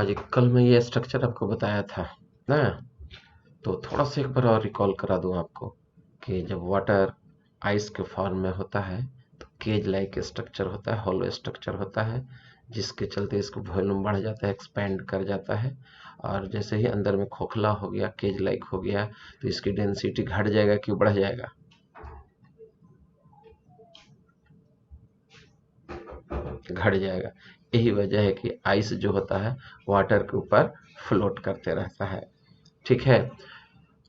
हाँ जी, कल मैं ये स्ट्रक्चर आपको बताया था ना, तो थोड़ा सा एक बार और रिकॉल करा दूं आपको कि जब वाटर आइस के फॉर्म में होता है तो केज लाइक स्ट्रक्चर होता है, हॉलो स्ट्रक्चर होता है, जिसके चलते इसका वॉल्यूम बढ़ जाता है, एक्सपेंड कर जाता है। और जैसे ही अंदर में खोखला हो गया, केज लाइक हो गया, तो इसकी डेंसिटी घट जाएगा कि बढ़ जाएगा? घट जाएगा। यही वजह है कि आइस जो होता है वाटर के ऊपर फ्लोट करते रहता है। ठीक है।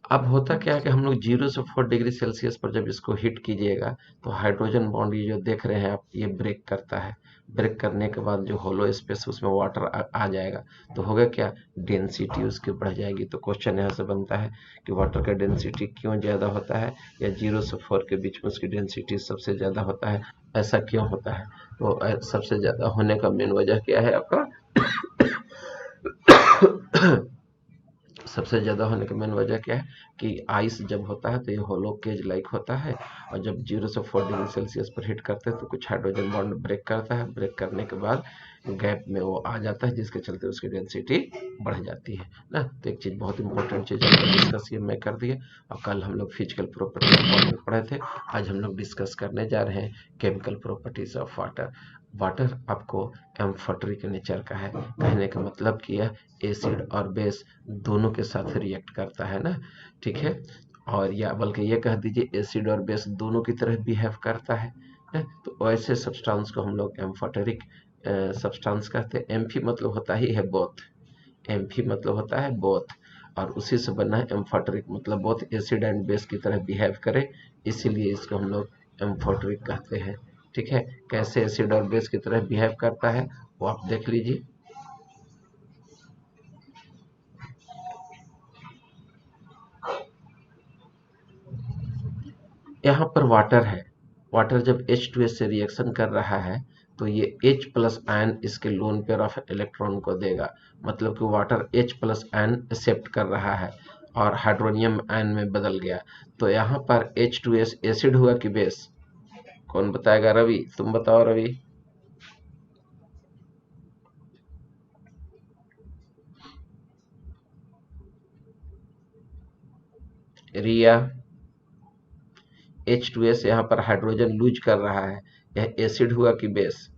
अब होता क्या है कि हम लोग 0 से 4 डिग्री सेल्सियस पर जब इसको हीट कीजिएगा तो हाइड्रोजन बॉन्ड ये जो देख रहे हैं आप, ये ब्रेक करता है। ब्रेक करने के बाद जो होलो स्पेस उसमें वाटर आ जाएगा, तो होगा क्या, डेंसिटी उसकी बढ़ जाएगी। तो क्वेश्चन यहाँ से बनता है कि वाटर का डेंसिटी क्यों ज़्यादा होता है, या 0 से 4 के बीच में उसकी डेंसिटी सबसे ज़्यादा होता है, ऐसा क्यों होता है? तो सबसे ज़्यादा होने का मेन वजह क्या है आपका? सबसे ज़्यादा होने की मेन वजह क्या है कि आइस जब होता है तो ये होलो केज लाइक होता है, और जब 0 से 4 डिग्री सेल्सियस पर हीट करते हैं तो कुछ हाइड्रोजन बॉन्ड ब्रेक करता है। ब्रेक करने के बाद गैप में वो आ जाता है, जिसके चलते उसकी डेंसिटी बढ़ जाती है ना। तो एक चीज़, बहुत इंपॉर्टेंट चीज़ हमने डिस्कस ये मैं कर दिए। और कल हम लोग फिजिकल प्रॉपर्टी में पढ़े थे, आज हम लोग डिस्कस करने जा रहे हैं chemical properties of water. Water आपको एम्फोटरिक नेचर का है, कहने का मतलब कि यह एसिड और बेस दोनों के साथ रिएक्ट करता है ना। ठीक है। और या बल्कि ये कह दीजिए एसिड और बेस दोनों की तरह बिहेव करता है ना? तो ऐसे सब्सटेंस को हम लोग एम्फोटेरिक सब्सटेंस कहते हैं। एम्फी मतलब होता ही है बोथ, एम्फी मतलब होता है बोथ, और उसी से बना है एम्फोटेरिक, मतलब बोथ एसिड एंड बेस की तरह बिहेव करे, इसीलिए इसको हम लोग एम्फोटेरिक कहते हैं। ठीक है। कैसे एसिड और बेस की तरह बिहेव करता है वो आप देख लीजिए। यहाँ पर वाटर है, वाटर जब H2S से रिएक्शन कर रहा है तो ये H प्लस आयन इसके लोन पेयर ऑफ इलेक्ट्रॉन को देगा, मतलब कि water H plus ion accept कर रहा है और हाइड्रोनियम आयन में बदल गया। तो यहाँ पर H2S एसिड हुआ कि बेस? कौन बताएगा? रवि, तुम बताओ रवि। रिया, H2S यहाँ पर हाइड्रोजन लूज कर रहा है, यह एसिड हुआ कि बेस?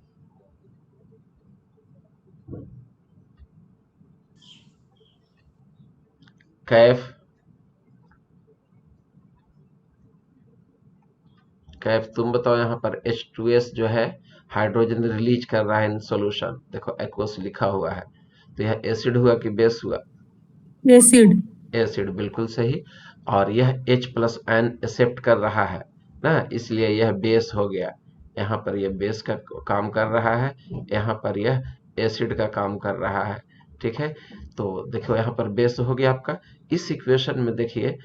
कैफ, कैफ तुम बताओ। यहाँ पर H2S जो है हाइड्रोजन रिलीज कर रहा है इन सॉल्यूशन, देखो एक्वस लिखा हुआ है, तो यह एसिड हुआ कि बेस हुआ? एसिड। एसिड, बिल्कुल सही। और यह H प्लस आयन एक्सेप्ट कर रहा है ना, इसलिए यह बेस हो गया। यहाँ पर यह बेस का काम कर रहा है, यहाँ पर यह एसिड का काम कर रहा है। ठीक है। तो देखो यहाँ पर बेस हो गया आपका। इस इक्वेशन में देखिए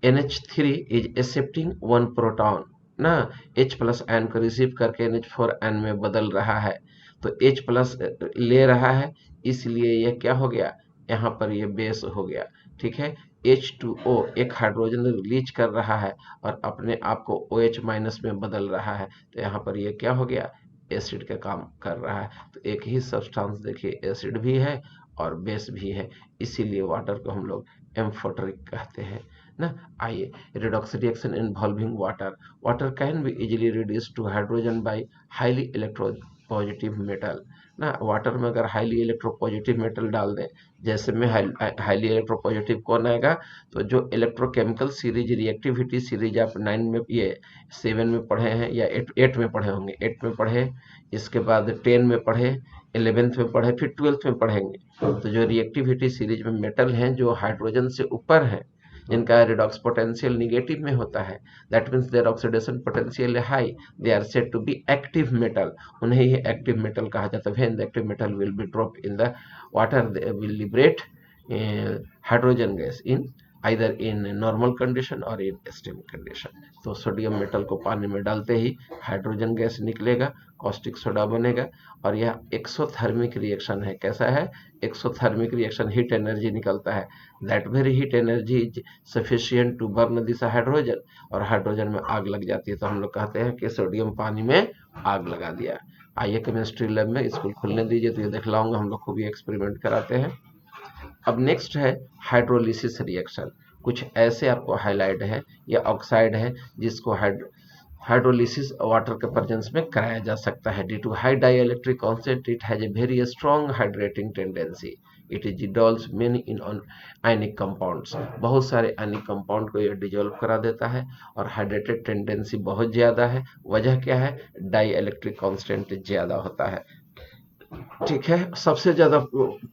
NH3 is accepting one proton ना, H प्लस आयन को रिसीव करके NH4 आयन में बदल रहा है, तो H प्लस ले रहा है, इसलिए यह क्या हो गया, यहाँ पर यह बेस हो गया। ठीक है। H2O एक हाइड्रोजन रिलीज कर रहा है और अपने आप को OH माइनस में बदल रहा है, तो यहाँ पर यह क्या हो गया, एसिड का काम कर रहा है। तो एक ही सब्सटेंस देखिए एसिड भी है और बेस भी है, इसीलिए वाटर को हम लोग एम्फोटरिक कहते हैं ना। आइए, redox reaction involving water can be easily reduced to hydrogen by highly electropositive metal ना। वाटर में अगर हाईली इलेक्ट्रोपॉजिटिव मेटल डाल दें, जैसे में हाईली इलेक्ट्रोपॉजिटिव कौन आएगा, तो जो इलेक्ट्रोकेमिकल सीरीज रिएक्टिविटी सीरीज आप 9 में, ये 7 में पढ़े हैं या 8 में पढ़े होंगे, 8 में पढ़े, इसके बाद 10 में पढ़े, 11th में पढ़े, फिर 12th में पढ़ेंगे। तो जो रिएक्टिविटी सीरीज में मेटल हैं जो हाइड्रोजन से ऊपर हैं, जिनका रिडॉक्स पोटेंशियल निगेटिव में होता है, that means there oxidation potential है high, they are said to be active metal, उन्हें ही एक्टिव मेटल कहा जाता है। When the active metal will be drop in the water, they will liberate hydrogen gas in either in normal condition और in steam condition. तो sodium metal को पानी में डालते ही हाइड्रोजन गैस निकलेगा, कॉस्टिक सोडा बनेगा, और यह एक्सोथर्मिक रिएक्शन है। कैसा है? एक्सोथर्मिक रिएक्शन, हीट एनर्जी निकलता है। That very heat energy is sufficient to burn this hydrogen, और हाइड्रोजन में आग लग जाती है, तो हम लोग कहते हैं कि सोडियम पानी में आग लगा दिया। आइए केमिस्ट्री लैब में, स्कूल खुलने दीजिए तो ये दिखलाऊंगा, हम लोग खूब एक्सपेरिमेंट कराते हैं। अब नेक्स्ट है हाइड्रोलिसिस रिएक्शन। कुछ ऐसे आपको हाईलाइट है, या ऑक्साइड है जिसको हाइड्रोलिसिस वाटर के प्रेजेंस में कराया जा सकता है। Due to high dielectric constant it has a very strong hydrating tendency, it is dissolves many in ionic compounds. बहुत सारे आयनिक कंपाउंड को ये डिजोल्व करा देता है, और हाइड्रेटेड टेंडेंसी बहुत ज़्यादा है। वजह क्या है? डाइइलेक्ट्रिक कांस्टेंट ज़्यादा होता है। ठीक है, सबसे ज़्यादा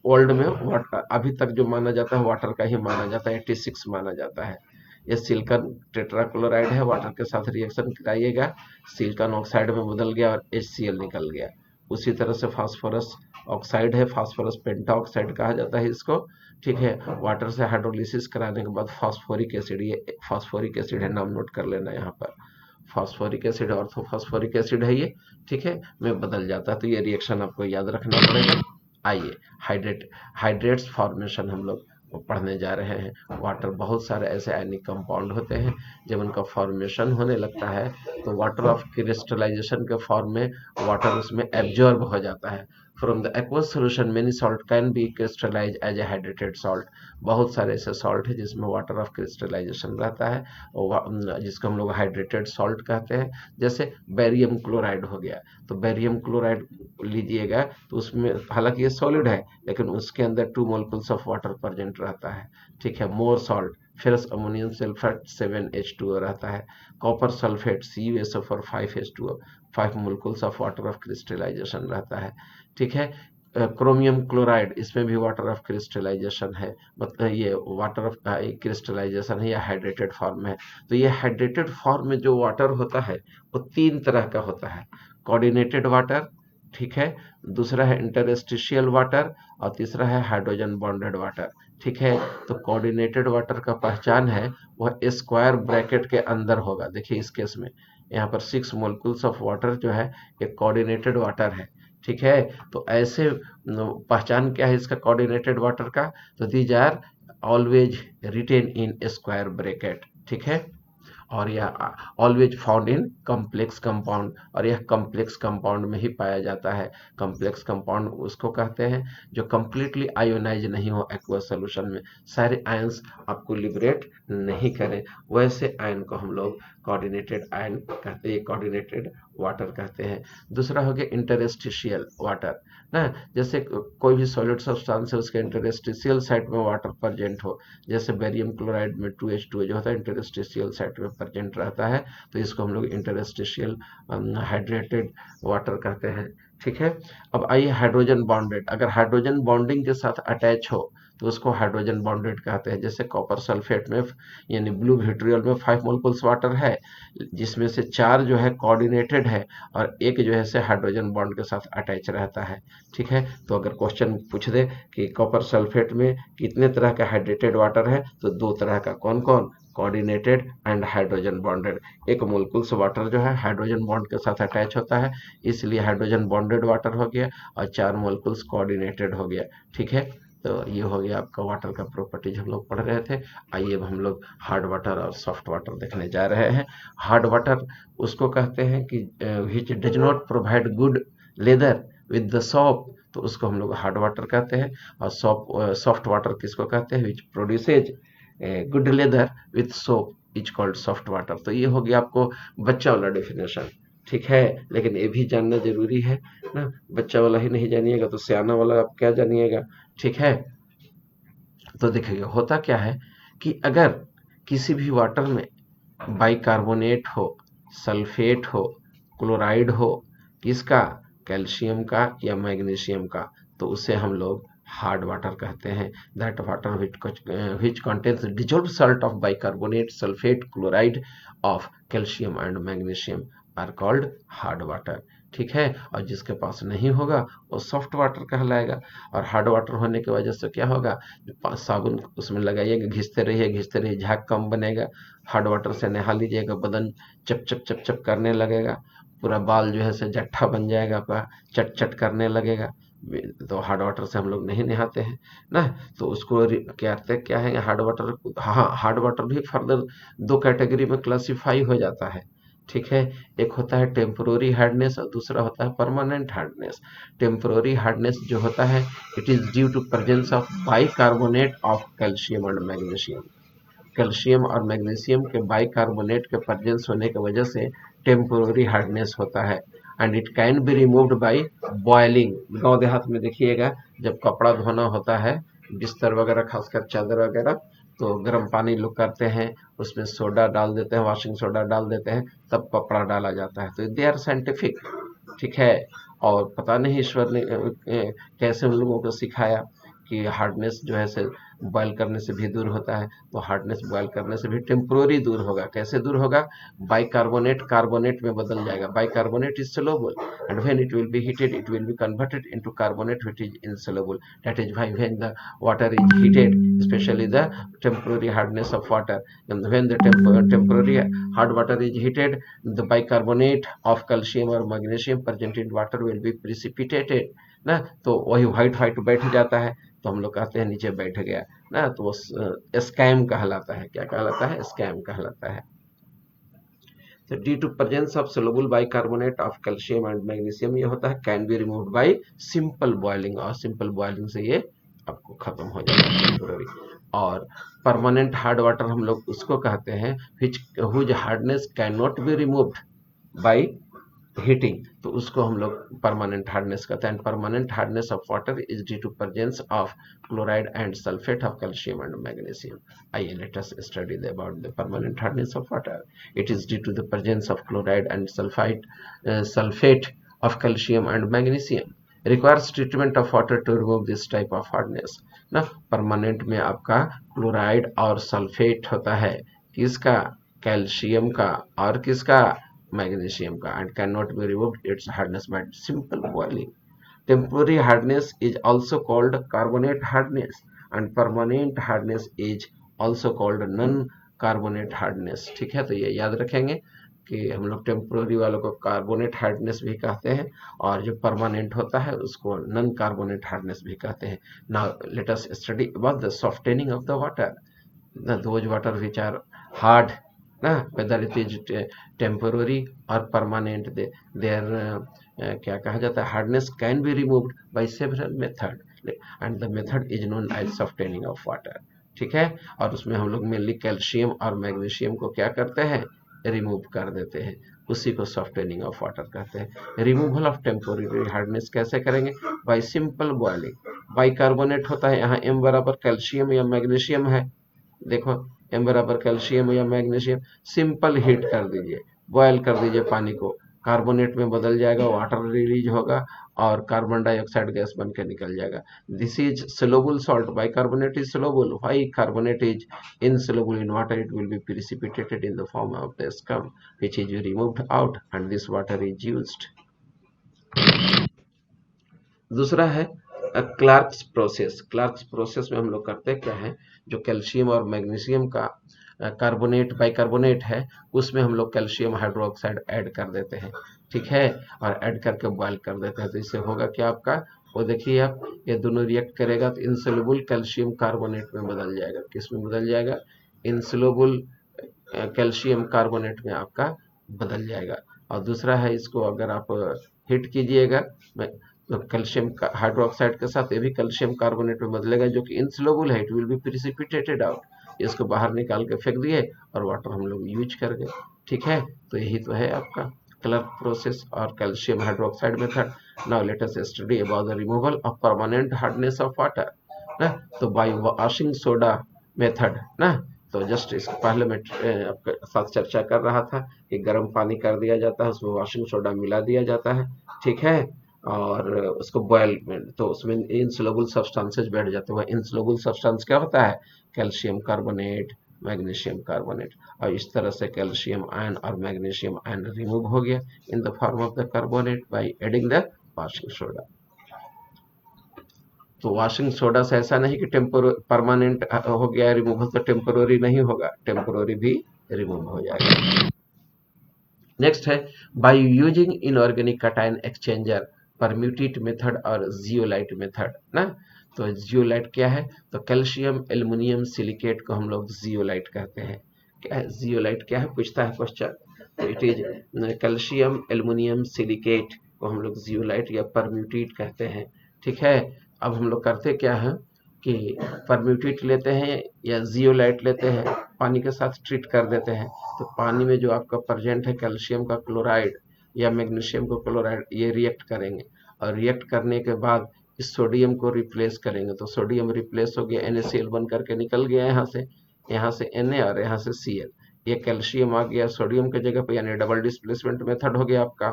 वर्ल्ड में वाटर अभी तक जो माना जाता है वाटर का ही माना जाता है, 86 माना जाता है। ये सिलिकॉन टेट्राक्लोराइड है, वाटर के साथ रिएक्शन कराइएगा, सिलिकॉन ऑक्साइड में बदल गया और HCl निकल गया। उसी तरह से फास्फोरस ऑक्साइड है, फास्फोरस पेंटा ऑक्साइड कहा जाता है इसको। ठीक है, वाटर से हाइड्रोलिसिस कराने के बाद फास्फोरिक एसिड, ये फास्फोरिक एसिड है, नाम नोट कर लेना यहाँ पर। फास्फोरिक एसिड ऑर्थोफॉस्फोरिक एसिड है ये, ठीक है, में बदल जाता है, तो ये रिएक्शन आपको याद रखना पड़ेगा। आइए हाइड्रेट्स फॉर्मेशन हम लोग पढ़ने जा रहे हैं। वाटर बहुत सारे ऐसे आयनिक कंपाउंड होते हैं, जब उनका फॉर्मेशन होने लगता है तो वाटर ऑफ क्रिस्टलाइजेशन के फॉर्म में वाटर उसमें एब्जॉर्ब हो जाता है। From the aqueous solution many salt can be crystallise as a hydrated salt. बहुत सारे ऐसे सॉल्ट है जिसमें वाटर ऑफ क्रिस्टलाइजेशन रहता है, और जिसको हम लोग हाइड्रेटेड सॉल्ट कहते हैं। जैसे बेरियम क्लोराइड हो गया, तो बेरियम क्लोराइड लीजिएगा तो उसमें, हालांकि ये सॉलिड है, लेकिन उसके अंदर 2 मोलिकुल्स ऑफ वाटर प्रेजेंट रहता है। ठीक है, more salt ferrous ammonium sulphate 7H2O रहता है। Copper sulphate CuSO4 5H2O, 5 molecules of water of crystallisation रहता है। ठीक है, क्रोमियम क्लोराइड, इसमें भी वाटर ऑफ क्रिस्टलाइजेशन है, मतलब ये वाटर ऑफ क्रिस्टलाइजेशन है या हाइड्रेटेड फॉर्म है। तो ये हाइड्रेटेड फॉर्म में जो वाटर होता है वो 3 तरह का होता है। कोऑर्डिनेटेड वाटर, ठीक है, दूसरा है इंटरस्टिशियल वाटर, और तीसरा है हाइड्रोजन बॉन्डेड वाटर। ठीक है, तो कोऑर्डिनेटेड वाटर का पहचान है वह स्क्वायर ब्रैकेट के अंदर होगा। देखिए इस केस में यहाँ पर 6 मोलिकुल्स ऑफ वाटर जो है एक कोऑर्डिनेटेड वाटर है। ठीक है, तो ऐसे पहचान क्या है इसका कोऑर्डिनेटेड वाटर का? तो these are always written in square bracket. ठीक है, और यह always found in complex compound, और यह कॉम्प्लेक्स कंपाउंड में ही पाया जाता है। कॉम्प्लेक्स कंपाउंड उसको कहते हैं जो कंप्लीटली आयोनाइज नहीं हो एक्वस सॉल्यूशन में, सारे आयंस आपको लिबरेट नहीं करें, वैसे आयन को हम लोग कोऑर्डिनेटेड आयन कहते हैं, कोऑर्डिनेटेड वाटर कहते हैं। दूसरा हो गया इंटरस्टिशियल वाटर ना, जैसे कोई भी सॉलिड सब्सटेंस है उसके इंटरस्टिशियल साइड में वाटर प्रेजेंट हो, जैसे बेरियम क्लोराइड में 2H2O जो होता है इंटरस्टिशियल साइड में प्रेजेंट रहता है, तो इसको हम लोग इंटरस्टिशियल हाइड्रेटेड वाटर कहते हैं। ठीक है, अब आइए हाइड्रोजन बॉन्डेड। अगर हाइड्रोजन बॉन्डिंग के साथ अटैच हो तो उसको हाइड्रोजन बॉन्डेड कहते हैं। जैसे कॉपर सल्फेट में यानी ब्लू विट्रियल में 5 मोलिकुल्स वाटर है, जिसमें से 4 जो है कोऑर्डिनेटेड है और एक जो है से हाइड्रोजन बॉन्ड के साथ अटैच रहता है। ठीक है, तो अगर क्वेश्चन पूछ दे कि कॉपर सल्फेट में कितने तरह का हाइड्रेटेड वाटर है, तो 2 तरह का। कौन कौन? Coordinated and hydrogen bonded. एक मोलिकुल्स वाटर जो है हाइड्रोजन बॉन्ड के साथ अटैच होता है, इसलिए हाइड्रोजन बॉन्डेड वाटर हो गया, और 4 मोलिकुल्स कोऑर्डिनेटेड हो गया। ठीक है, तो ये हो गया आपका वाटर का प्रॉपर्टीज हम लोग पढ़ रहे थे। आइए अब हम लोग हार्ड वाटर और सॉफ्ट वाटर देखने जा रहे हैं। हार्ड वाटर उसको कहते हैं कि which does not provide good lather with the soap, तो उसको हम लोग हार्ड वाटर कहते हैं। और सॉफ्ट वाटर किसको कहते हैं? Which produces good lather with soap is called soft water. तो ये हो गया आपको बच्चा वाला डेफिनेशन। ठीक है, लेकिन ये भी जानना जरूरी है ना, बच्चा वाला ही नहीं जानिएगा तो सियाना वाला आप क्या जानिएगा। ठीक है, तो देखिए होता क्या है कि अगर किसी भी वाटर में बाइकार्बोनेट हो, सल्फेट हो, क्लोराइड हो, किसका? कैल्शियम का या मैग्नीशियम का, तो उसे हम लोग हार्ड वाटर कहते हैं। That water which contains dissolved salt of bicarbonate, sulfate, chloride of calcium and magnesium are called hard water। ठीक है, और जिसके पास नहीं होगा वो सॉफ्ट वाटर कहलाएगा। और हार्ड वाटर होने की वजह से क्या होगा? साबुन उसमें लगाइएगा, घिसते रहिए, झाग कम बनेगा। हार्ड वाटर से नहा लीजिएगा, बदन चप चप चप चप करने लगेगा, पूरा बाल जो है से जट्ठा बन जाएगा, आपका चट चट करने लगेगा। तो हार्ड वाटर से हम लोग नहीं नहाते हैं ना, तो उसको कहते क्या है हार्ड वाटर। हाँ, हार्ड वाटर भी फर्दर दो कैटेगरी में क्लासिफाई हो जाता है, ठीक है। एक होता है टेम्पोररी हार्डनेस और दूसरा होता है परमानेंट हार्डनेस। टेम्पोररी हार्डनेस जो होता है, it is due to presence of bicarbonate of calcium and magnesium. Calcium और मैग्नीशियम के बाइकार्बोनेट के प्रेजेंस होने की वजह से टेम्पोररी हार्डनेस होता है, and it can be removed by boiling. गांव देहात में देखिएगा, जब कपड़ा धोना होता है, बिस्तर वगैरह खासकर चादर वगैरह, तो गर्म पानी लोग करते हैं, उसमें सोडा डाल देते हैं, वॉशिंग सोडा डाल देते हैं, तब कपड़ा डाला जाता है। तो दे आर साइंटिफिक, ठीक है। और पता नहीं ईश्वर ने कैसे उन लोगों को सिखाया कि हार्डनेस जो है से बॉयल करने से भी दूर होता है। तो हार्डनेस बॉयल करने से भी टेम्पोररी दूर होगा। कैसे दूर होगा? बाइकार्बोनेट कार्बोनेट में बदल जाएगा। Bicarbonate is soluble, and when it will be heated it will be converted into carbonate which is insoluble. That is why when the water is heated, especially the temporary hardness of water, and when the temporary hard water is heated, the bicarbonate of calcium or magnesium present in water will be precipitated ना, तो वही white white बैठ जाता है, तो हम लोग कहते हैं नीचे बैठ गया ना, तो वो स्कैम कहलाता है। क्या कहलाता है? स्कैम कहलाता है। तो due to presence of soluble bicarbonate of calcium and magnesium ये होता है can be removed by simple boiling, और सिंपल बॉइलिंग से ये आपको खत्म हो जाता है टेम्पोररी। और परमानेंट हार्ड वाटर हम लोग उसको कहते हैं which whose hardness can not be removed by heating, तो उसको हम लोग परमानेंट हार्डनेस कहते हैं। Permanent hardness of water is due to presence of chloride and sulphate of calcium and magnesium. आइए let us study about the permanent hardness of water. It is due to the presence of chloride and sulphate of calcium and magnesium, requires treatment of water to remove this type of hardness ना। Permanent में आपका chloride और sulphate होता है, किसका? Calcium का, और किसका? मैग्नीशियम का, and cannot be removed its hardness by simple boiling. Temporary hardness is also called carbonate hardness, and permanent hardness is also called non-carbonate hardness। ठीक है, तो ये याद रखेंगे कि हम लोग टेम्पोररी वालों को कार्बोनेट हार्डनेस भी कहते हैं, और जो परमानेंट होता है उसको नॉन कार्बोनेट हार्डनेस भी कहते हैं। Now let us study about the softening of the water. those water which are hard ना, whether it is temporary or permanent, their क्या कहा जाता है, hardness can be removed by several method, and the method is known as softening of water। ठीक है, और उसमें हम लोग मेनली कैल्शियम और मैग्नीशियम को क्या करते हैं? रिमूव कर देते हैं, उसी को सॉफ्टनिंग ऑफ वाटर कहते हैं। रिमूवल ऑफ टेम्पोररी हार्डनेस कैसे करेंगे? Bye simple boiling. बाइकार्बोनेट होता है, यहाँ m बराबर कैल्शियम या मैग्नीशियम है, देखो m बराबर कैल्शियम या मैग्नीशियम, सिंपल हीट कर दीजिए, बॉयल कर दीजिए पानी को, कार्बोनेट में बदल जाएगा, वाटर रिलीज होगा और कार्बन डाइऑक्साइड गैस बन के निकल जाएगा। This is soluble salt, bicarbonate is soluble, why carbonate is insoluble in water, it will be precipitated in the form of the scum which is removed out, and this water is used. दूसरा है Clarks process. Clarks process में हम लोग करते क्या है, जो calcium और मैग्नीशियम का कार्बोनेट बाइकार्बोनेट है, उसमें हम लोग कैल्शियम हाइड्रोक्साइड ऐड कर देते हैं, ठीक है, और ऐड करके बॉयल कर देते हैं। तो इससे होगा क्या आपका, वो देखिए आप, ये दोनों रिएक्ट करेगा तो इनसोल्युबल कैल्शियम कार्बोनेट में बदल जाएगा। किस में बदल जाएगा? इनसोल्युबल कैल्शियम कार्बोनेट में आपका बदल जाएगा। और दूसरा है, इसको अगर आप हीट कीजिएगा तो कैल्शियम हाइड्रोक्साइड के साथ ये भी कैल्शियम कार्बोनेट में बदलेगा, जो कि इनसोल्युबल है, it will be precipitated out. इसको बाहर निकाल के फेंक दिए और वाटर हम लोग यूज कर गए, ठीक है। तो यही तो है आपका क्लार्क प्रोसेस और calcium hydroxide method. Now let us study about the removal of permanent hardness of water ना। तो बाय वॉशिंग सोडा मेथड ना, तो जस्ट इसके पहले मैं आपके साथ चर्चा कर रहा था कि गर्म पानी कर दिया जाता है, उसमें वॉशिंग सोडा मिला दिया जाता है, ठीक है, और उसको बॉयल में, तो उसमें इनसोल्युबल सब्सटेंसेस बैठ जाते हैं। इनसोल्युबल सब्सटेंस क्या होता है? कैल्शियम कार्बोनेट, मैग्नीशियम कार्बोनेट, और इस तरह से कैल्शियम आयन और मैग्नीशियम आयन रिमूव हो गया इन the form of the carbonate by adding the washing soda. तो वॉशिंग सोडा से ऐसा नहीं कि परमानेंट हो गया रिमूवल, तो टेम्पोररी नहीं होगा, टेम्पोररी भी रिमूव हो जाएगा। नेक्स्ट है by using inorganic cation exchanger permute method और जियोलाइट मेथड ना। तो जियोलाइट क्या है, तो कैल्शियम एल्युमिनियम सिलिकेट को हम लोग जियोलाइट कहते हैं। क्या है जियोलाइट, क्या है पूछता है क्वेश्चन, तो it is calcium aluminium silicate को हम लोग जियोलाइट या परम्यूटेट कहते हैं। ठीक है, अब हम लोग करते क्या है कि परम्यूटेट लेते हैं या जियोलाइट लेते हैं, पानी के साथ ट्रीट कर देते हैं। तो पानी में जो आपका प्रेजेंट है कैल्शियम का क्लोराइड या मैग्नीशियम का क्लोराइड, ये रिएक्ट करेंगे और रिएक्ट करने के बाद इस सोडियम को रिप्लेस करेंगे। तो सोडियम रिप्लेस हो गया, NaCl बन करके निकल गया यहाँ से Na और यहाँ से Cl, ये कैल्शियम आ गया सोडियम के जगह पे, यानी डबल डिस्प्लेसमेंट मेथड हो गया आपका।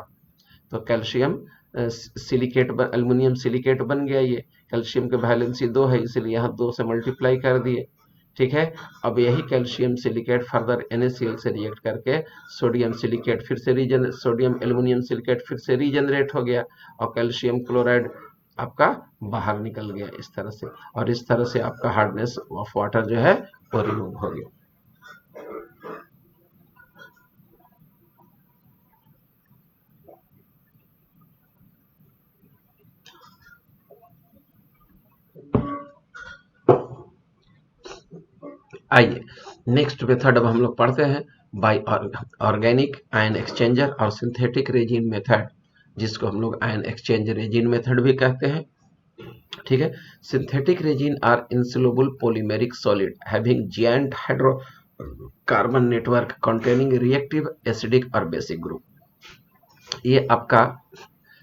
तो कैल्शियम सिलिकेट, एल्युमिनियम सिलिकेट बन गया। ये कैल्शियम के वैलेंसी 2 है, इसलिए यहाँ 2 से मल्टीप्लाई कर दिए। ठीक है, अब यही कैल्शियम सिलिकेट फर्दर NaCl से रिएक्ट करके सोडियम सिलिकेट फिर से सोडियम एल्युमिनियम सिलिकेट फिर से रीजनरेट हो गया और कैल्शियम क्लोराइड आपका बाहर निकल गया इस तरह से, और इस तरह से आपका हार्डनेस ऑफ वाटर जो है वो रिमूव हो गया। आइए नेक्स्ट मेथड अब हम लोग पढ़ते हैं, बाय ऑर्गेनिक आयन एक्सचेंजर और सिंथेटिक रेजिन मेथड, जिसको हम लोग आयन एक्सचेंज रेजिन मेथड भी कहते हैं। ठीक है, synthetic resin are insoluble polymeric solid having giant hydrocarbon network containing reactive acidic और बेसिक ग्रुप। ये आपका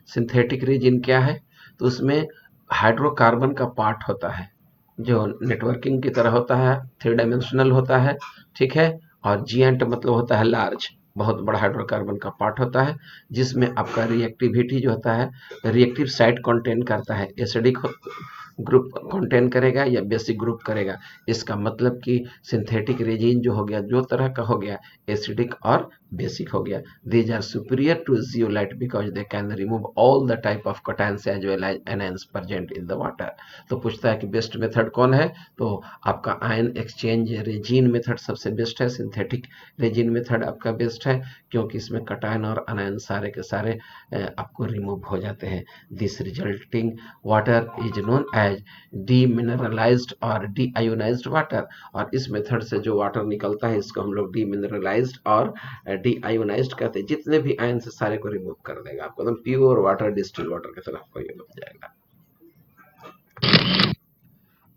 सिंथेटिक रेजिन क्या है, तो उसमें हाइड्रोकार्बन का पार्ट होता है जो नेटवर्किंग की तरह होता है, 3 डायमेंशनल होता है। ठीक है, और जिएंट मतलब होता है लार्ज, बहुत बड़ा हाइड्रोकार्बन का पार्ट होता है, जिसमें आपका रिएक्टिविटी जो होता है रिएक्टिव साइट कंटेन करता है, एसिडिक ग्रुप कंटेन करेगा या बेसिक ग्रुप करेगा। इसका मतलब कि सिंथेटिक रेजिन जो हो गया, जो तरह का हो गया, एसिडिक और बेसिक हो गया। These are superior to zeolite because they can remove all the type of cations as well as anions present in the water. तो पूछता है कि बेस्ट मेथड कौन है, तो आपका आयन एक्सचेंज रेजिन मेथड सबसे बेस्ट है। सिंथेटिक रेजिन मेथड आपका बेस्ट है क्योंकि इसमें कटायन और अनायन सारे के सारे आपको रिमूव हो जाते हैं। This resulting water is known as demineralised और डीआयोनाइज्ड वाटर। और इस मेथड से जो वाटर निकलता है इसको हम लोग डीमिनरलाइज्ड और डीआयोनाइज्ड कहते हैं। जितने भी आयन से सारे को रिमूव कर देगा, आपको एकदम प्योर वाटर, डिस्टिल वाटर की तरह आपको ये बन जाएगा।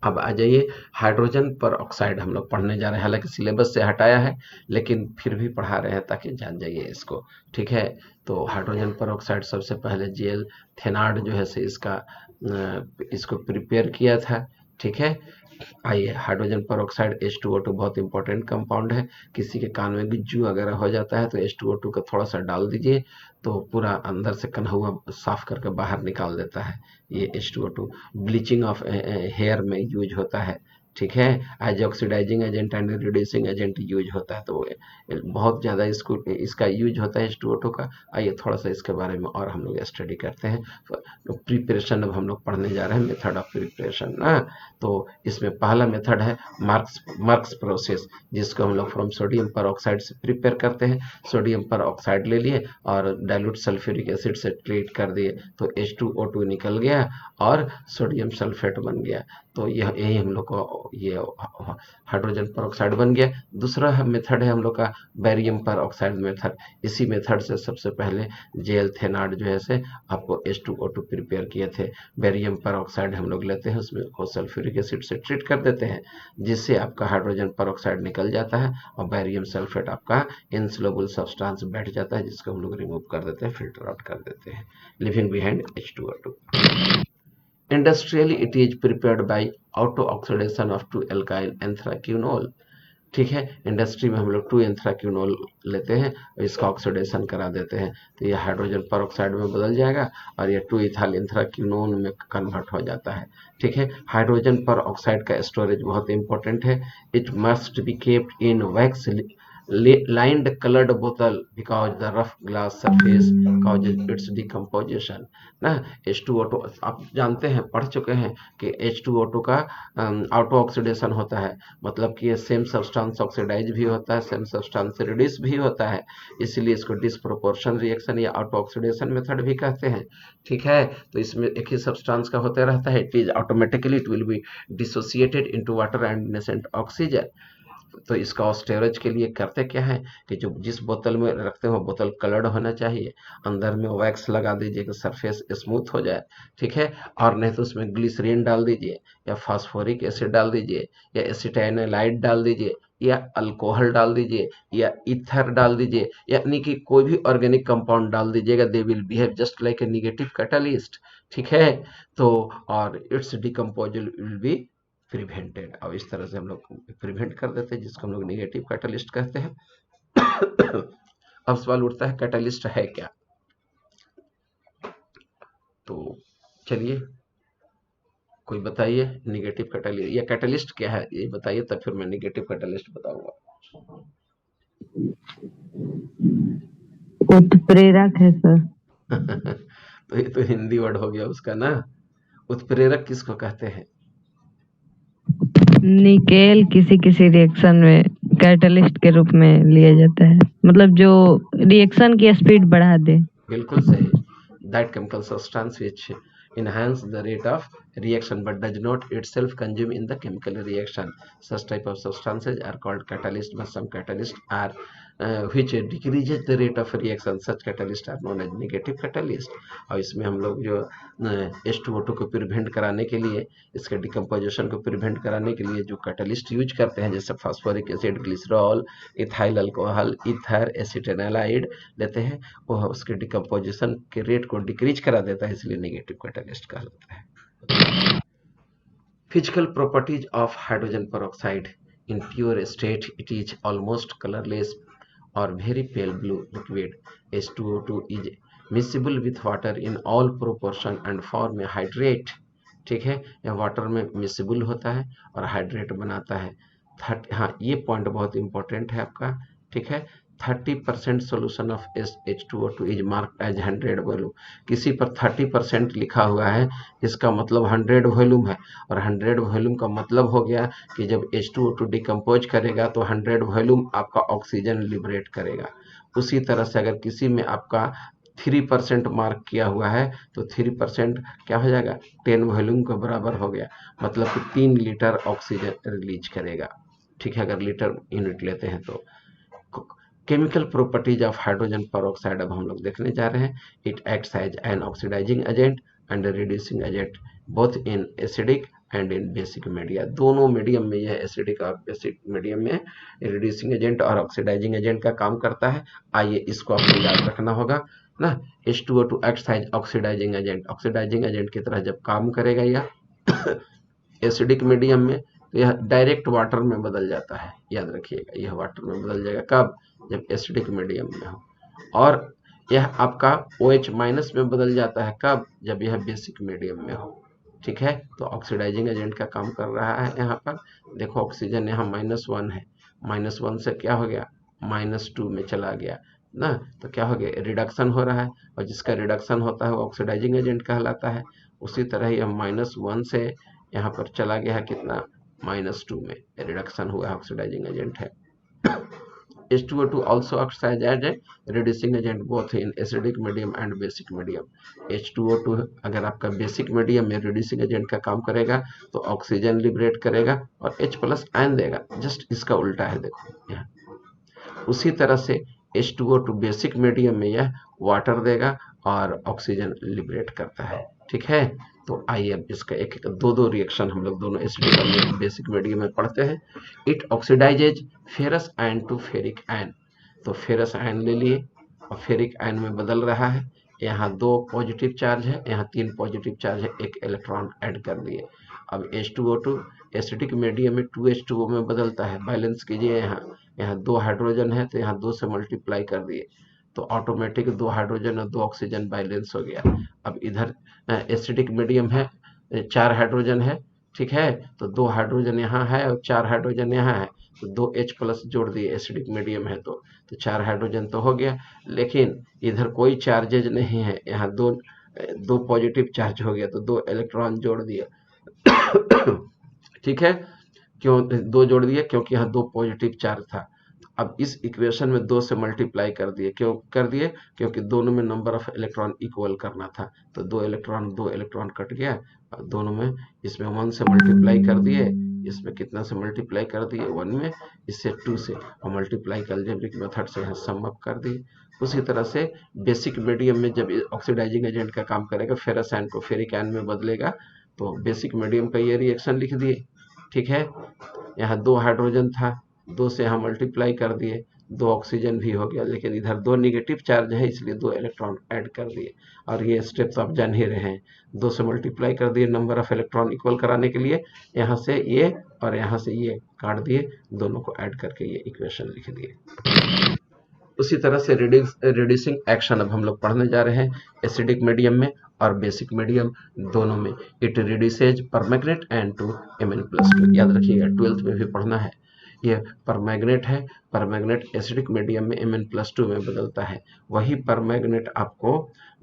अब आ जाइए हाइड्रोजन पर ऑक्साइड हम लोग पढ़ने जा रहे हैं, हालांकि सिलेबस से हटाया है लेकिन फिर भी पढ़ा रहे हैं ताकि जान जाइए इसको। ठीक है, तो हाइड्रोजन पर ऑक्साइड सबसे पहले जेल थेनार्ड जो है से इसको प्रिपेयर किया था। ठीक है, आइए हाइड्रोजन पर ऑक्साइड H2O2 बहुत इंपॉर्टेंट कंपाउंड है। किसी के कान में गुज्जू वगैरह हो जाता है तो H2O2 का थोड़ा सा डाल दीजिए तो पूरा अंदर से कन्हौआ साफ करके बाहर निकाल देता है। ये H2O2 ब्लीचिंग ऑफ हेयर में यूज होता है। ठीक है, as oxidising agent and reducing agent use होता है, तो बहुत ज़्यादा इसका यूज होता है H2O2 का। आइए थोड़ा सा इसके बारे में और हम लोग स्टडी करते हैं। प्रिपरेशन अब हम लोग पढ़ने जा रहे हैं, मेथड ऑफ प्रिपरेशन ना। तो इसमें पहला मेथड है मार्क्स प्रोसेस, जिसको हम लोग फ्रॉम सोडियम पर ऑक्साइड से प्रिपेयर करते हैं। सोडियम पर ऑक्साइड ले लिए और डाइल्यूट सल्फ्यूरिक एसिड से ट्रीट कर दिए तो H2O2 निकल गया और सोडियम सल्फेट बन गया। तो यही हम लोग को ये हाइड्रोजन पर ऑक्साइड बन गया। दूसरा मेथड है हम लोग का बैरियम पर ऑक्साइड मेथड। इसी मेथड से सबसे पहले जेल थेनार्ड जो है से आपको H2O2 प्रिपेयर किए थे। बैरियम पर ऑक्साइड हम लोग लेते हैं, उसमें को सल्फ्यूरिक एसिड से ट्रीट कर देते हैं जिससे आपका हाइड्रोजन पर ऑक्साइड निकल जाता है और बैरियम सल्फेट आपका इनसोल्युबल सब्सटेंस बैठ जाता है, जिसको हम लोग रिमूव कर देते हैं, फिल्टर आउट कर देते हैं, living behind H2O2। Industrially, it is prepared by auto-oxidation of 2-alkyl anthraquinol। ठीक है, इंडस्ट्री में हम लोग 2-एंथ्राक्विनोल लेते हैं और इसका ऑक्सीडेशन करा देते हैं तो ये हाइड्रोजन पर ऑक्साइड में बदल जाएगा और ये 2-इथाइल एंथ्राक्विनोन में कन्वर्ट हो जाता है। ठीक है, हाइड्रोजन पर ऑक्साइड का स्टोरेज बहुत इंपॉर्टेंट है। It must be kept in lined colored bottle because the rough glass surface causes its decomposition। ना H2O2 आप जानते हैं, पढ़ चुके हैं कि H2O2 का ऑटो ऑक्सीडेशन होता है, मतलब कि ये सेम सब्सटेंस ऑक्सीडाइज भी होता है, सेम सब्सटेंस रिड्यूस भी होता है, इसलिए इसको डिसप्रोपोर्शन रिएक्शन या ऑटो ऑक्सीडेशन मेथड भी कहते हैं। ठीक है, तो इसमें एक ही सब्सटेंस का होता रहता है, it is automatically it will B dissociated into water and nascent oxygen. तो इसका स्टोरेज के लिए करते क्या है कि जो जिस बोतल में रखते हो बोतल कलर्ड होना चाहिए, अंदर में वैक्स लगा दीजिए कि सरफेस स्मूथ हो जाए। ठीक है, और नहीं तो उसमें ग्लिसरीन डाल दीजिए, या फास्फोरिक एसिड डाल दीजिए, या एसिटाइनालाइड डाल दीजिए, या अल्कोहल डाल दीजिए, या ईथर डाल दीजिए, यानी कि कोई भी ऑर्गेनिक कंपाउंड डाल दीजिएगा, they will behave just like a negative catalyst. ठीक है, तो और इट्स डिकम्पोजल विल बी प्रिवेंटेड। अब इस तरह से हम लोग प्रिवेंट कर देते हैं, जिसको हम लोग नेगेटिव कैटालिस्ट कहते हैं। अब सवाल उठता है कैटालिस्ट है क्या? तो चलिए कोई बताइए, नेगेटिव कैटालिस्ट या कैटालिस्ट क्या है ये बताइए, तब फिर मैं नेगेटिव कैटालिस्ट बताऊंगा। उत्प्रेरक है सर। तो ये तो हिंदी वर्ड हो गया उसका ना। उत्प्रेरक किसको कहते हैं? निकेल किसी किसी रिएक्शन में कैटलिस्ट के रूप में लिया जाता है, मतलब जो रिएक्शन की स्पीड बढ़ा दे। बिल्कुल सही। That chemical substance which enhance the rate of reaction but does not itself consume in the chemical reaction. Such type of substances are called catalyst, but some catalysts are which decreases the rate of reaction. Such catalysts are known as negative catalyst। और इसमें हम लोग जो H2O2 को prevent कराने के लिए, इसके डिकम्पोजिशन को प्रिवेंट कराने के लिए जो कैटलिस्ट यूज करते हैं, जैसे phosphoric acid, glycerol, ethyl alcohol, ether, acetanilide लेते हैं, वह उसके डिकम्पोजिशन के रेट को डिक्रीज करा देता है, इसलिए नेगेटिव कैटलिस्ट कहलाता है। Physical properties of hydrogen peroxide. In pure state it is almost colourless और very pale blue liquid. H2O2 is miscible with water in all proportion and form a hydrate. ठीक है, यह वाटर में miscible होता है और हाइड्रेट बनाता है। हाँ, ये पॉइंट बहुत इंपॉर्टेंट है आपका। ठीक है, 30% solution of H2O2 is marked as 100 volume. किसी पर 30% लिखा हुआ है, इसका मतलब 100 वॉल्यूम है, और 100 वॉल्यूम का मतलब हो गया कि जब H2O2 डिकम्पोज करेगा तो 100 वॉल्यूम आपका ऑक्सीजन लिबरेट करेगा। उसी तरह से अगर किसी में आपका 3% मार्क किया हुआ है तो 3% क्या हो जाएगा, 10 वॉल्यूम के बराबर हो गया, मतलब कि 3 लीटर ऑक्सीजन रिलीज करेगा। ठीक है, अगर लीटर यूनिट लेते हैं तो। Chemical properties of hydrogen peroxide अब हम लोग देखने जा रहे हैं। It acts as an oxidising agent and reducing agent both in acidic and in basic media. दोनों मीडियम में यह एसिडिक और बेसिक मीडियम में रिड्यूसिंग एजेंट और ऑक्सीडाइजिंग एजेंट का काम करता है। आइए इसको आपको याद रखना होगा ना। H2O2 acts as oxidising agent, oxidising agent की तरह जब काम करेगा यह एसिडिक मीडियम में, तो यह डायरेक्ट वाटर में बदल जाता है। याद रखिएगा, यह वाटर में बदल जाएगा कब, जब एसिडिक मीडियम में हो। और यह आपका OH माइनस में बदल जाता है कब, जब यह बेसिक मीडियम में हो। ठीक है, तो ऑक्सीडाइजिंग एजेंट का काम कर रहा है यहाँ पर। देखो ऑक्सीजन यहाँ -1 है, -1 से क्या हो गया, -2 में चला गया ना, तो क्या हो गया, रिडक्शन हो रहा है, और जिसका रिडक्शन होता है वो ऑक्सीडाइजिंग एजेंट कहलाता है। उसी तरह यह -1 से यहाँ पर चला गया है कितना, -2 में रिडक्शन हुआ है, ऑक्सीडाइजिंग एजेंट है। H2O2 also acts as a reducing agent both in acidic medium and basic medium। H2O2 अगर आपका बेसिक मीडियम में रिड्यूसिंग एजेंट का काम करेगा तो ऑक्सीजन लिबरेट करेगा और H+ आयन देगा। जस्ट इसका उल्टा है, देखो यहाँ। उसी तरह से H2O2 बेसिक मीडियम में यह वाटर देगा और ऑक्सीजन लिबरेट करता है। ठीक है, तो आइए अब इसका एक एक दो रिएक्शन हम लोग दोनों एसिडिक और बेसिक मीडियम में पढ़ते हैं। It oxidises ferrous ion to ferric ion. तो फेरस आयन ले लिए और फेरिक आयन में बदल रहा है। यहाँ 2 पॉजिटिव चार्ज है, यहाँ 3 पॉजिटिव चार्ज है, 1 इलेक्ट्रॉन ऐड कर दिए। अब H2O2 एसिडिक मीडियम में 2H2O में बदलता है। बैलेंस कीजिए, यहाँ 2 हाइड्रोजन है तो यहाँ 2 से मल्टीप्लाई कर दिए, तो ऑटोमेटिक 2 हाइड्रोजन और 2 ऑक्सीजन बैलेंस हो गया। अब इधर एसिडिक मीडियम है, 4 हाइड्रोजन है ठीक है, तो 2 हाइड्रोजन यहाँ है और 4 हाइड्रोजन यहाँ है, तो 2 H प्लस जोड़ दिए, एसिडिक मीडियम है तो 4 हाइड्रोजन तो हो गया। लेकिन इधर कोई चार्जेज नहीं है, यहाँ दो पॉजिटिव चार्ज हो गया तो 2 इलेक्ट्रॉन जोड़ दिए। ठीक है, क्यों 2 जोड़ दिए? क्योंकि यहाँ 2 पॉजिटिव चार्ज था। अब इस इक्वेशन में 2 से मल्टीप्लाई कर दिए, क्यों कर दिए? क्योंकि दोनों में नंबर ऑफ इलेक्ट्रॉन इक्वल करना था, तो 2 इलेक्ट्रॉन कट गया और दोनों में, इसमें 1 से मल्टीप्लाई कर दिए, इसमें कितना से मल्टीप्लाई कर दिए? 1 में, इससे 2 से, और मल्टीप्लाई कर अलजेब्रिक मेथड से यहाँ सम अप कर दिए। उसी तरह से बेसिक मीडियम में जब ऑक्सीडाइजिंग एजेंट का काम करेगा, फेरस आयन को फेरिक आयन में बदलेगा, तो बेसिक मीडियम का ये रिएक्शन लिख दिए। ठीक है, यहाँ 2 हाइड्रोजन था, 2 से यहाँ मल्टीप्लाई कर दिए, 2 ऑक्सीजन भी हो गया, लेकिन इधर 2 निगेटिव चार्ज है इसलिए 2 इलेक्ट्रॉन ऐड कर दिए। और ये स्टेप्स आप जान ही रहे हैं, 2 से मल्टीप्लाई कर दिए नंबर ऑफ इलेक्ट्रॉन इक्वल कराने के लिए, यहाँ से ये और यहाँ से ये काट दिए, दोनों को ऐड करके ये इक्वेशन लिख दिए। उसी तरह से रिड्यूसिंग एक्शन अब हम लोग पढ़ने जा रहे हैं एसिडिक मीडियम में और बेसिक मीडियम दोनों में। It reduces permanganate and to Mn+2, याद रखिएगा 12th में भी पढ़ना है। ये परमैंगनेट है, परमैंगनेट एसिडिक मीडियम में Mn+2 में बदलता है, वही परमैंगनेट आपको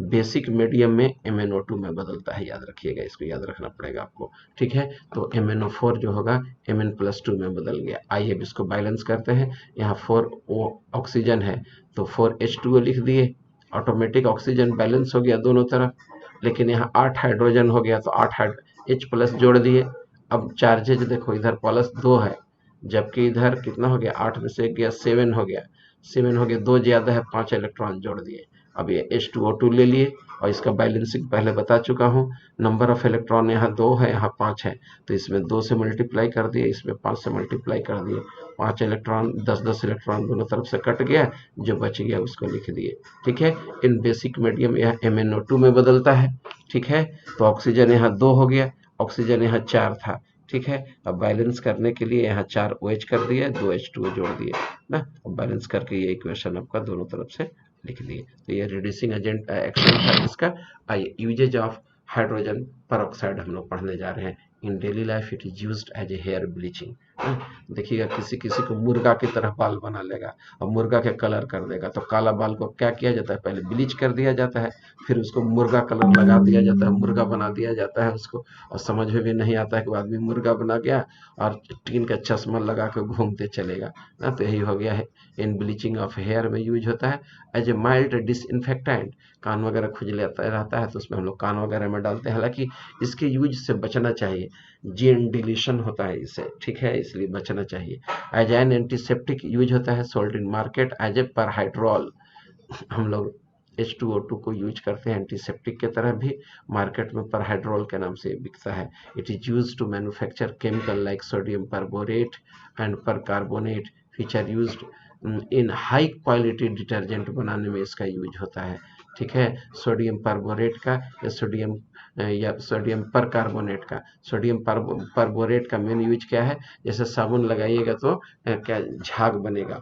बेसिक मीडियम में MnO2 में बदलता है, याद रखिएगा, इसको याद रखना पड़ेगा आपको। ठीक है, तो MnO4 जो होगा Mn+2 में बदल गया। आइए अब इसको बैलेंस करते हैं। यहाँ 4 ऑक्सीजन है तो 4H2O लिख दिए, ऑटोमेटिक ऑक्सीजन बैलेंस हो गया दोनों तरफ। लेकिन यहाँ 8 हाइड्रोजन हो गया तो 8 H प्लस जोड़ दिए। अब चार्जेज देखो, इधर प्लस 2 है, जबकि इधर कितना हो गया? 8 में से गया 7 हो गया, 7 हो गया, 2 ज्यादा है, 5 इलेक्ट्रॉन जोड़ दिए। अब ये H2O2 ले लिए और इसका बैलेंसिंग पहले बता चुका हूँ। नंबर ऑफ इलेक्ट्रॉन यहाँ 2 है, यहाँ 5 है, तो इसमें 2 से मल्टीप्लाई कर दिए, इसमें 5 से मल्टीप्लाई कर दिए, 5 इलेक्ट्रॉन 10-10 इलेक्ट्रॉन दोनों तरफ से कट गया, जो बच गया उसको लिख दिए। ठीक है, इन बेसिक मीडियम यह MnO2 में बदलता है। ठीक है, तो ऑक्सीजन यहाँ 2 हो गया, ऑक्सीजन यहाँ 4 था। ठीक है, अब बैलेंस करने के लिए यहाँ 4 OH कर दिए, 2 H2O जोड़ दिए ना, अब बैलेंस करके ये इक्वेशन आपका दोनों तरफ से लिख दिए। तो ये रिड्यूसिंग एजेंट एक्शन था इसका। आइए यूजेज ऑफ हाइड्रोजन परऑक्साइड हम लोग पढ़ने जा रहे हैं। In daily life it is used as a hair bleaching. देखिएगा, किसी किसी को मुर्गा की तरह बाल बना लेगा और मुर्गा के कलर कर देगा, तो काला बाल को क्या किया जाता है? पहले ब्लीच कर दिया जाता है, फिर उसको मुर्गा कलर लगा दिया जाता है, मुर्गा बना दिया जाता है उसको, और समझ में भी नहीं आता है कि आदमी मुर्गा बना गया और टीन का चश्मा लगा के घूमते चलेगा ना। तो यही हो गया है, इन ब्लीचिंग ऑफ हेयर में यूज होता है एज ए माइल्ड डिसइंफेक्टेंट। कान वगैरह खुजलाता रहता है तो उसमें हम लोग कान वगैरह में डालते हैं, हालांकि इसके यूज से बचना चाहिए, जीन डिलीशन होता है इससे। ठीक है, इसलिए बचना चाहिए। एज एन एंटीसेप्टिक यूज होता है, sold in market as a perhydrol. हम लोग H2O2 को यूज करते हैं एंटीसेप्टिक के तरह भी, मार्केट में परहाइड्रोल के नाम से बिकता है। It is use to manufacture chemical like sodium perborate and percarbonate which are used in high quality detergent बनाने में इसका यूज होता है। ठीक है, सोडियम परबोरेट का या सोडियम परकार्बोनेट का। सोडियम परबोरेट का मेन यूज क्या है? जैसे साबुन लगाइएगा तो क्या झाग बनेगा।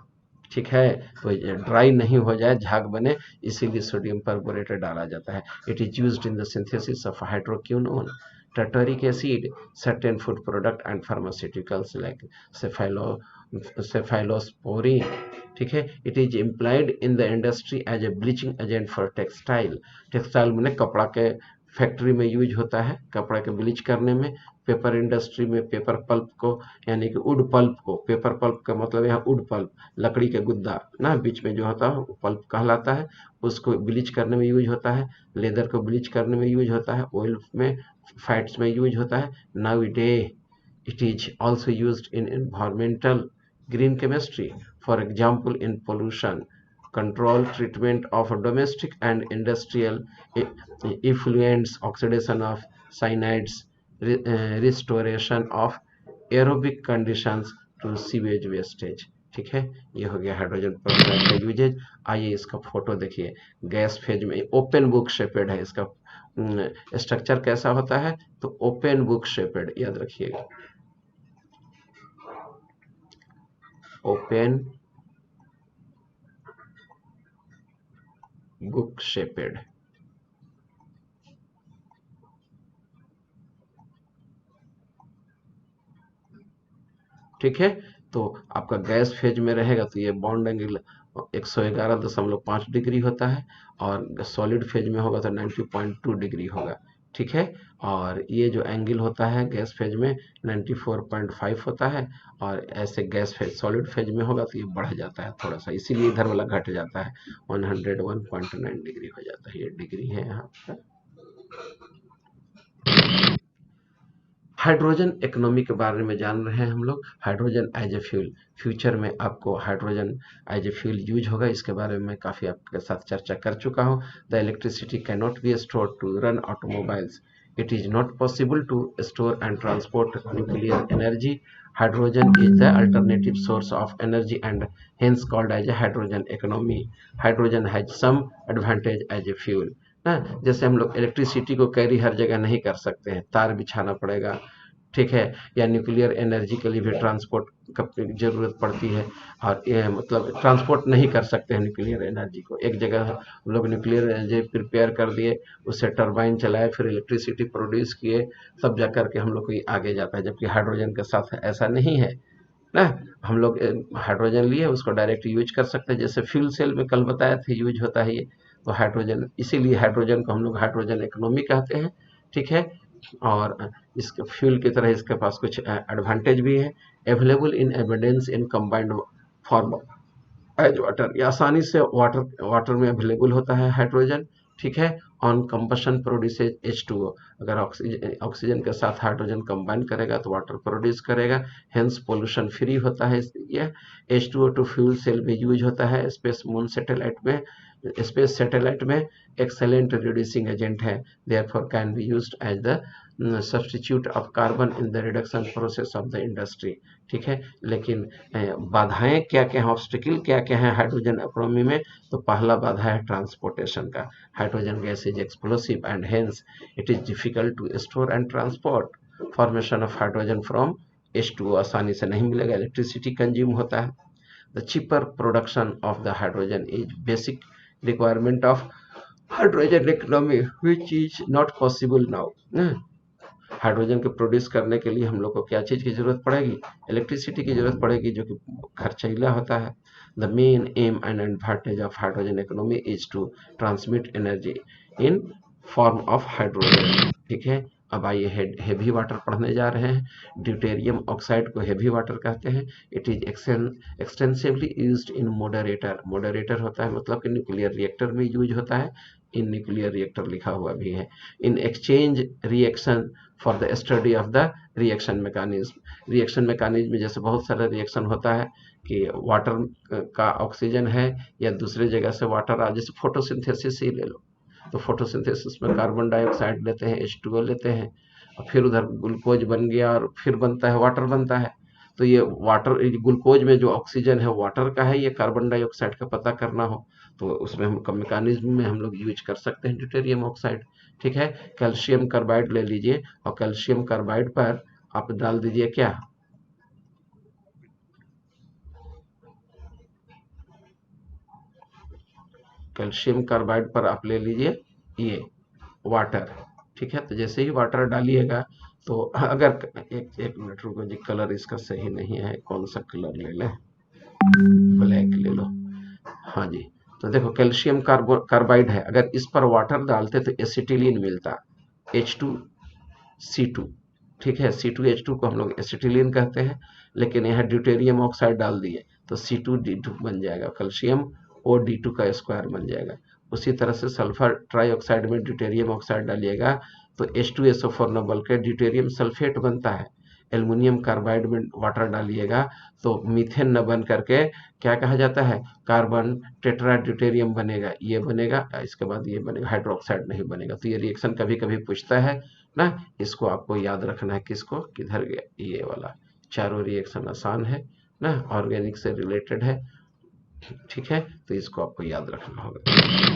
ठीक है, तो ड्राई नहीं हो जाए, झाग बने, इसीलिए सोडियम परबोरेट डाला जाता है। It is used in the synthesis of hydroquinone, tartaric acid, certain food product and pharmaceuticals like cephalosporin. ठीक है, it is implied in the industry as a bleaching agent for textile. Textile मैंने कपड़ा के factory में use होता है, कपड़ा के ब्लीच करने में। पेपर इंडस्ट्री में पेपर पल्प को, यानी कि वुड पल्प को, पेपर पल्प का मतलब यहाँ वुड पल्प, लकड़ी के गुद्दा ना बीच में जो होता है वो पल्प कहलाता है, उसको ब्लीच करने में यूज होता है। लेदर को ब्लीच करने में यूज होता है, ऑयल में, फैट्स में यूज होता है। Now day it is also used in environmental green chemistry, for example in pollution control, treatment of domestic and industrial effluents, oxidation of cyanides, restoration of aerobic conditions to sewage wastage। ठीक है, ये हो गया hydrogen peroxide का usage. आइए इसका photo देखिए, gas phase में ओपन बुक शेपेड है, इसका स्ट्रक्चर कैसा होता है? तो ओपन बुक शेपेड, याद रखिएगा, ओपन बुक शेपेड। ठीक है। तो आपका गैस फेज में रहेगा तो ये बॉन्ड एंगल 111.5 डिग्री होता है, और सॉलिड फेज में होगा तो 90.2 डिग्री होगा। ठीक है। और ये जो एंगल होता है गैस फेज में 94.5 होता है, और ऐसे गैस फेज सॉलिड फेज में होगा तो ये बढ़ जाता है थोड़ा सा, इसीलिए इधर वाला घट जाता है, 101.9 डिग्री हो जाता है। ये डिग्री है यहाँ पर। हाइड्रोजन इकोनॉमी के बारे में जान रहे हैं हम लोग। Hydrogen as a fuel, future में आपको hydrogen as a fuel use होगा, इसके बारे में मैं काफ़ी आपके साथ चर्चा कर चुका हूँ। The electricity can not be stored to run automobiles, it is not possible to store and transport nuclear energy, hydrogen is the alternative source of energy and hence called as a hydrogen economy. Hydrogen has some advantage as a fuel ना, जैसे हम लोग electricity को carry her जगह नहीं कर सकते हैं, तार बिछाना पड़ेगा, ठीक है, या न्यूक्लियर एनर्जी के लिए भी ट्रांसपोर्ट की जरूरत पड़ती है, और ये मतलब ट्रांसपोर्ट नहीं कर सकते हैं न्यूक्लियर एनर्जी को। एक जगह हम लोग न्यूक्लियर एनर्जी प्रिपेयर कर दिए, उससे टरबाइन चलाए, फिर इलेक्ट्रिसिटी प्रोड्यूस किए, तब जा करके हम लोग को आगे जाता है, जबकि हाइड्रोजन के साथ ऐसा नहीं है ना। हम लोग हाइड्रोजन लिए उसको डायरेक्ट यूज कर सकते हैं, जैसे फ्यूल सेल में कल बताया था यूज होता है ये, तो हाइड्रोजन, इसीलिए हाइड्रोजन को हम लोग हाइड्रोजन इकोनॉमी कहते हैं। ठीक है। और इसके फ्यूल की तरह इसके पास कुछ एडवांटेज भी है। Available in evidence in combined form as water, ये आसानी से वाटर में अवेलेबल होता है हाइड्रोजन। ठीक है। ऑन कंबशन प्रोड्यूसेज H2O, अगर ऑक्सीजन के साथ हाइड्रोजन कंबाइन करेगा तो वाटर प्रोड्यूस करेगा, हेंस पोल्यूशन फ्री होता है। ये H2O टू फ्यूल सेल में यूज होता है, स्पेस मून सैटेलाइट में, स्पेस सैटेलाइट में एक्सेलेंट रिड्यूसिंग एजेंट है, therefore can be used as the substitute of carbon in the reduction process of the industry. ठीक है। लेकिन बाधाएं क्या क्या हैं, ऑब्स्टिकल क्या क्या हैं हाइड्रोजन इकोनॉमी में, तो पहला बाधा है ट्रांसपोर्टेशन का। Hydrogen gas is explosive and hence it is difficult to store and transport. Formation of hydrogen from H2O आसानी से नहीं मिलेगा, इलेक्ट्रिसिटी कंज्यूम होता है। The cheaper production of the hydrogen is basic requirement of hydrogen economy which is not possible now. Hydrogen को produce करने के लिए हम लोग को क्या चीज़ की जरूरत पड़ेगी, इलेक्ट्रिसिटी की जरूरत पड़ेगी, जो कि खर्चीला होता है। The main aim and advantage of hydrogen economy is to transmit energy in form of hydrogen. ठीक है। अब आइए हेवी वाटर पढ़ने जा रहे हैं। ड्यूटेरियम ऑक्साइड को हेवी वाटर कहते हैं। It is extensively used in moderator, moderator होता है मतलब कि न्यूक्लियर रिएक्टर में यूज होता है, इन न्यूक्लियर रिएक्टर लिखा हुआ भी है। In exchange reaction for the study of the reaction mechanism, reaction mechanism में जैसे बहुत सारा रिएक्शन होता है कि वाटर का ऑक्सीजन है या दूसरे जगह से वाटर आ, जैसे फोटोसिंथेसिस ही ले लो, तो फोटोसिंथेसिस में कार्बन डाइऑक्साइड लेते हैं, H2O लेते हैं, और फिर उधर ग्लूकोज बन गया और फिर बनता है वाटर बनता है। तो ये वाटर, ग्लूकोज में जो ऑक्सीजन है वाटर का है, ये कार्बन डाइऑक्साइड का पता करना हो तो उसमें हम मैकेनिज्म में हम लोग यूज कर सकते हैं ड्यूटेरियम ऑक्साइड। ठीक है। कैल्शियम कार्बाइड ले लीजिए, और कैल्शियम कार्बाइड पर आप डाल दीजिए क्या, कैल्शियम कार्बाइड पर आप ले लीजिए ये वाटर। ठीक है। तो जैसे ही वाटर डालिएगा तो अगर एक मिनट रुको जी, कलर इसका सही नहीं है, कौन सा कलर ले लें, ब्लैक ले लो। हाँ जी। तो देखो कैल्शियम कार्बाइड है, अगर इस पर वाटर डालते तो एसिटिलीन मिलता, H2C2। ठीक है। C2H2 को हम लोग एसिटिलीन कहते हैं, लेकिन यहाँ ड्यूटेरियम ऑक्साइड डाल दिए तो C2D2 बन जाएगा, कैल्शियम O(D2) का स्क्वायर बन जाएगा। उसी तरह से सल्फर ट्राइऑक्साइड में ड्यूटेरियम ऑक्साइड डालिएगा तो H2SO4 न बल्कि ड्यूटेरियम सल्फेट बनता है। एल्युमिनियम कार्बाइड में वाटर डालिएगा तो मीथेन न बन करके क्या कहा जाता है, कार्बन टेट्रा ड्यूटेरियम बनेगा, ये बनेगा, इसके बाद ये बनेगा, हाइड्रोक्साइड नहीं बनेगा। तो ये रिएक्शन कभी कभी पूछता है ना, इसको आपको याद रखना है। किसको, किधर गया ये वाला, चारों रिएक्शन आसान है ना, ऑर्गेनिक से रिलेटेड है। ठीक है। तो इसको आपको याद रखना होगा।